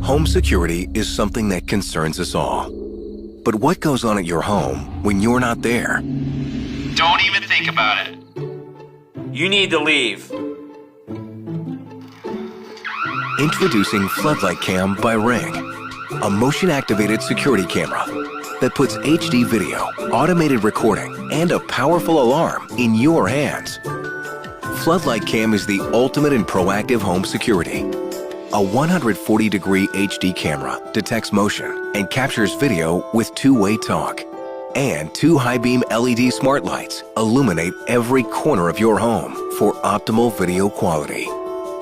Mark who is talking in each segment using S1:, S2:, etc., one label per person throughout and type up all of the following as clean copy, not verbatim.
S1: Home security is something that concerns us all. But what goes on at your home when you're not there?
S2: Don't even think about it. You need to leave.
S1: Introducing Floodlight Cam by Ring, a motion-activated security camera that puts HD video, automated recording, and a powerful alarm in your hands. Floodlight Cam is the ultimate in proactive home security. A 140-degree HD camera detects motion and captures video with two-way talk. And two high-beam LED smart lights illuminate every corner of your home for optimal video quality.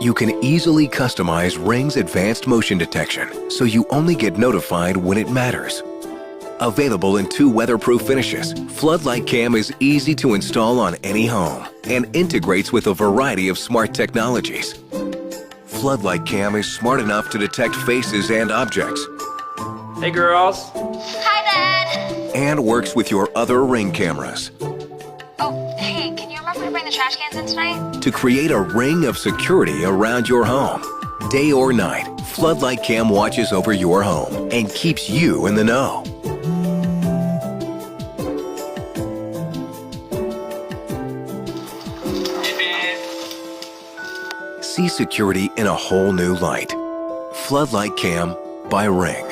S1: You can easily customize Ring's advanced motion detection so you only get notified when it matters. Available in 2 weatherproof finishes, Floodlight Cam is easy to install on any home and integrates with a variety of smart technologies. Floodlight Cam is smart enough to detect faces and objects.
S2: Hey, girls.
S3: Hi, Dad.
S1: And works with your other Ring cameras
S3: Oh, hey, can you remember to bring the trash cans in tonight?
S1: to create a ring of security around your home. Day or night, Floodlight Cam watches over your home and keeps you in the know. See security in a whole new light. Floodlight Cam by Ring.